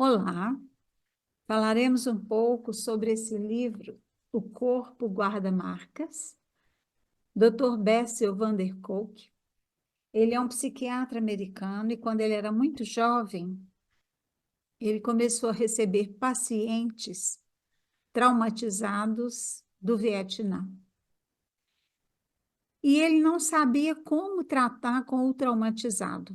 Olá, falaremos um pouco sobre esse livro, O Corpo Guarda Marcas, Dr. Bessel van der Kolk. Ele é um psiquiatra americano e quando ele era muito jovem, ele começou a receber pacientes traumatizados do Vietnã. E ele não sabia como tratar com o traumatizado.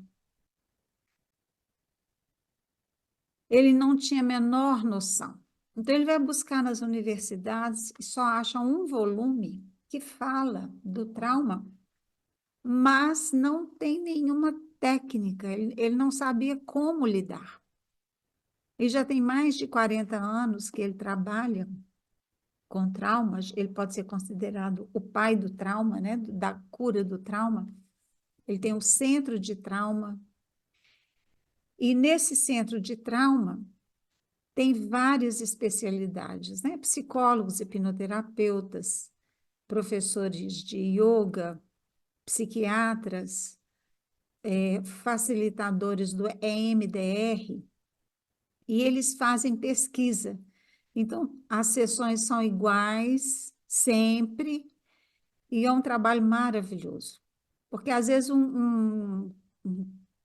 Ele não tinha a menor noção. Então, ele vai buscar nas universidades e só acha um volume que fala do trauma, mas não tem nenhuma técnica, ele não sabia como lidar. Ele já tem mais de 40 anos que ele trabalha com traumas, ele pode ser considerado o pai do trauma, né, da cura do trauma. Ele tem um centro de trauma, e nesse centro de trauma, tem várias especialidades, né? Psicólogos, hipnoterapeutas, professores de yoga, psiquiatras, facilitadores do EMDR, e eles fazem pesquisa. Então, as sessões são iguais, sempre, e é um trabalho maravilhoso. Porque, às vezes, um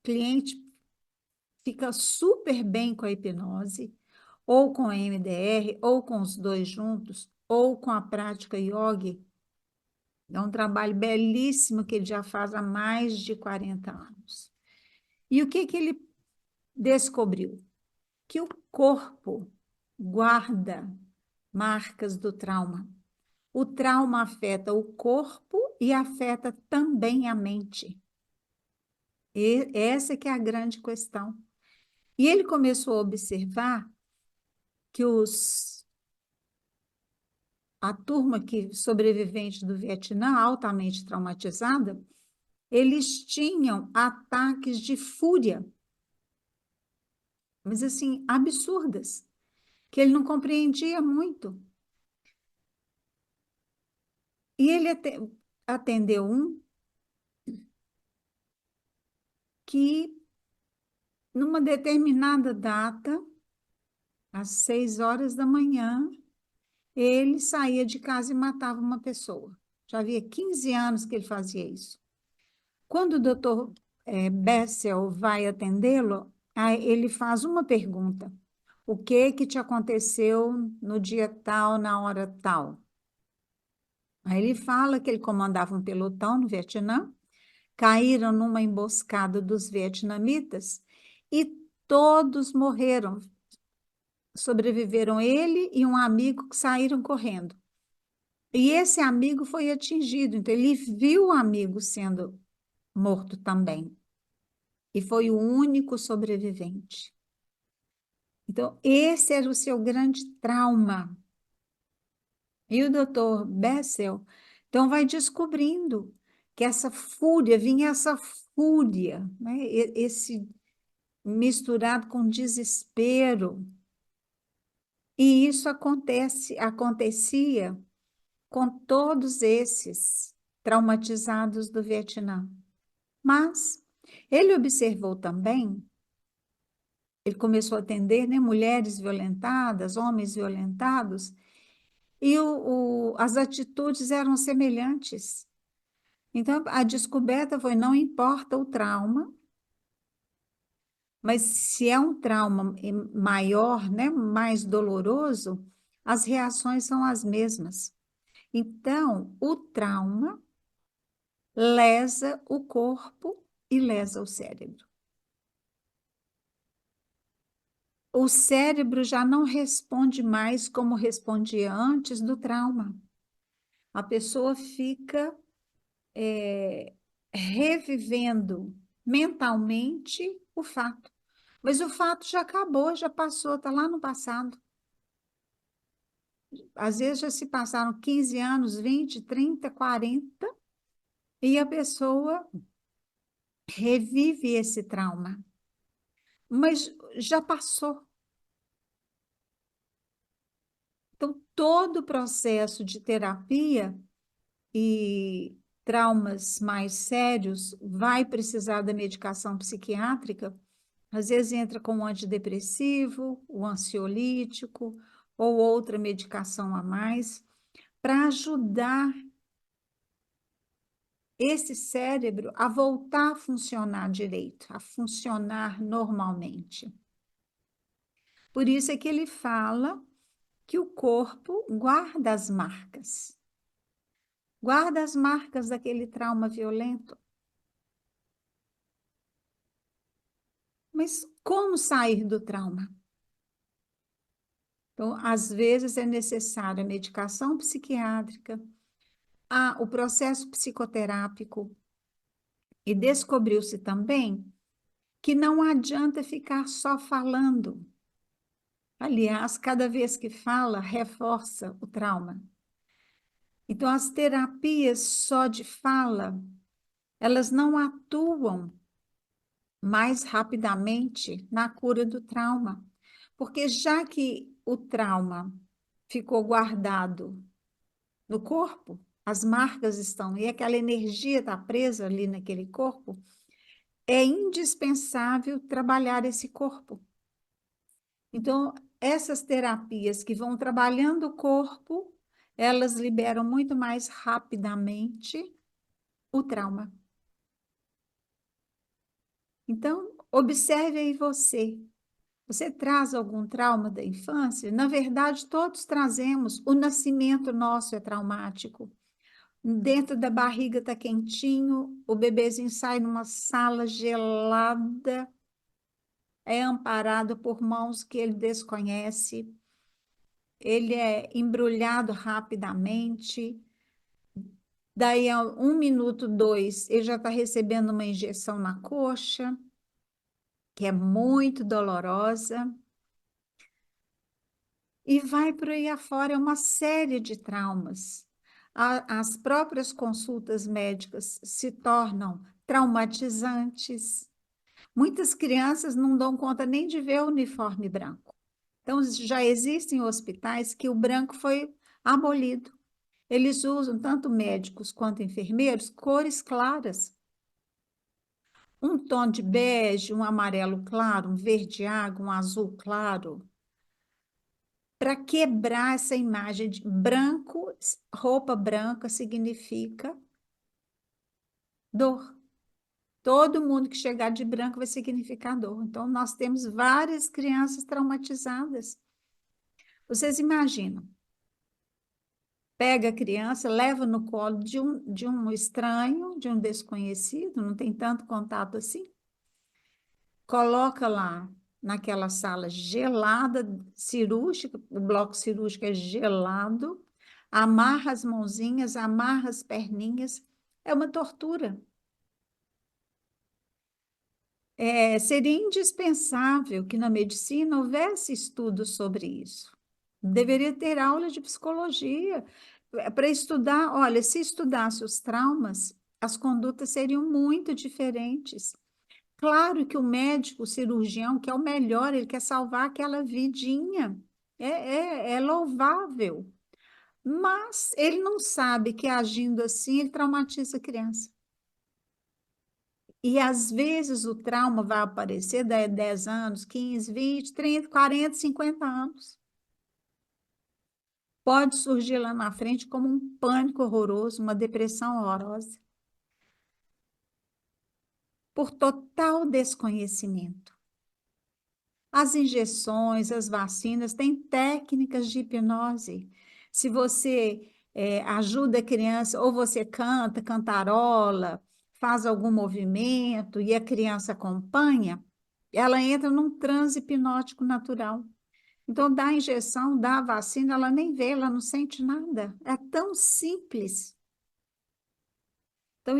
cliente fica super bem com a hipnose, ou com a MDR, ou com os dois juntos, ou com a prática yoga. É um trabalho belíssimo que ele já faz há mais de 40 anos. E o que ele descobriu? Que o corpo guarda marcas do trauma. O trauma afeta o corpo e afeta também a mente. E essa que é a grande questão. E ele começou a observar que a turma que sobrevivente do Vietnã, altamente traumatizada, eles tinham ataques de fúria, mas assim, absurdas, que ele não compreendia muito. E ele atendeu um que, numa determinada data, às 6 horas da manhã, ele saía de casa e matava uma pessoa. Já havia 15 anos que ele fazia isso. Quando o doutor Bessel vai atendê-lo, ele faz uma pergunta: o que te aconteceu no dia tal, na hora tal? Aí ele fala que ele comandava um pelotão no Vietnã, caíram numa emboscada dos vietnamitas e todos morreram. Sobreviveram ele e um amigo que saíram correndo. E esse amigo foi atingido, então ele viu o amigo sendo morto também. E foi o único sobrevivente. Então, esse era o seu grande trauma. E o doutor Bessel, então, vai descobrindo que essa fúria, vinha essa fúria, né? Esse misturado com desespero. E isso acontecia com todos esses traumatizados do Vietnã. Mas ele observou também, ele começou a atender, né, mulheres violentadas, homens violentados, e as atitudes eram semelhantes. Então, a descoberta foi: não importa o trauma, mas se é um trauma maior, né, mais doloroso, as reações são as mesmas. Então, o trauma lesa o corpo e lesa o cérebro. O cérebro já não responde mais como respondia antes do trauma. A pessoa fica revivendo mentalmente o fato. Mas o fato já acabou, já passou, está lá no passado. Às vezes já se passaram 15 anos, 20, 30, 40, e a pessoa revive esse trauma. Mas já passou. Então, todo o processo de terapia e traumas mais sérios vai precisar da medicação psiquiátrica, Às vezes entra com um antidepressivo, o ansiolítico ou outra medicação a mais para ajudar esse cérebro a voltar a funcionar direito, a funcionar normalmente. Por isso é que ele fala que o corpo guarda as marcas daquele trauma violento. Mas como sair do trauma? Então, às vezes é necessária medicação psiquiátrica, o processo psicoterápico, e descobriu-se também que não adianta ficar só falando. Aliás, cada vez que fala, reforça o trauma. Então, as terapias só de fala, elas não atuam mais rapidamente na cura do trauma, porque já que o trauma ficou guardado no corpo, as marcas estão, e aquela energia está presa ali naquele corpo, é indispensável trabalhar esse corpo. Então, essas terapias que vão trabalhando o corpo, elas liberam muito mais rapidamente o trauma. Então, observe aí você. Você traz algum trauma da infância? Na verdade, todos trazemos. O nascimento nosso é traumático. Dentro da barriga está quentinho, o bebezinho sai numa sala gelada, é amparado por mãos que ele desconhece, ele é embrulhado rapidamente. Daí, a 1 minuto, 2, ele já está recebendo uma injeção na coxa, que é muito dolorosa. E vai por aí afora, é uma série de traumas. As próprias consultas médicas se tornam traumatizantes. Muitas crianças não dão conta nem de ver o uniforme branco. Então, já existem hospitais que o branco foi abolido. Eles usam, tanto médicos quanto enfermeiros, cores claras. Um tom de bege, um amarelo claro, um verde água, um azul claro, para quebrar essa imagem de branco, roupa branca significa dor. Todo mundo que chegar de branco vai significar dor. Então, nós temos várias crianças traumatizadas. Vocês imaginam? Pega a criança, leva no colo de um estranho, de um desconhecido, não tem tanto contato assim, coloca lá naquela sala gelada, cirúrgica, o bloco cirúrgico é gelado, amarra as mãozinhas, amarra as perninhas, é uma tortura. Seria indispensável que na medicina houvesse estudos sobre isso. Deveria ter aula de psicologia para estudar. Olha, se estudasse os traumas, as condutas seriam muito diferentes. Claro que o médico, o cirurgião, que é o melhor, ele quer salvar aquela vidinha. É louvável. Mas ele não sabe que agindo assim, ele traumatiza a criança. E às vezes o trauma vai aparecer daí 10 anos, 15, 20, 30, 40, 50 anos. Pode surgir lá na frente como um pânico horroroso, uma depressão horrorosa, por total desconhecimento. As injeções, as vacinas, têm técnicas de hipnose. Se você ajuda a criança, ou você canta, cantarola, faz algum movimento e a criança acompanha, ela entra num transe hipnótico natural. Então, dá a injeção, dá a vacina, ela nem vê, ela não sente nada. É tão simples. Então,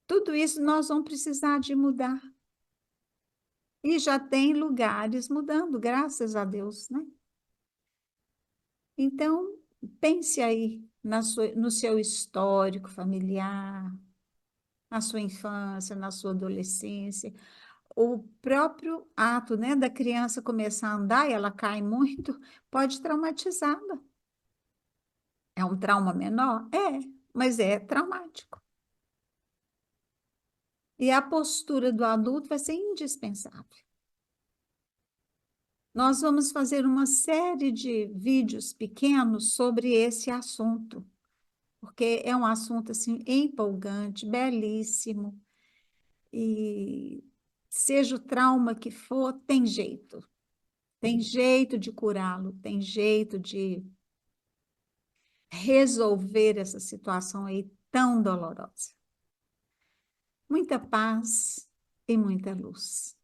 tudo isso nós vamos precisar de mudar. E já tem lugares mudando, graças a Deus, né? Então, pense aí no seu histórico familiar, na sua infância, na sua adolescência. O próprio ato, né, da criança começar a andar e ela cai muito, pode traumatizá-la. É um trauma menor? É, mas é traumático. E a postura do adulto vai ser indispensável. Nós vamos fazer uma série de vídeos pequenos sobre esse assunto, porque é um assunto assim empolgante, belíssimo, e seja o trauma que for, tem jeito de curá-lo, tem jeito de resolver essa situação aí tão dolorosa. Muita paz e muita luz.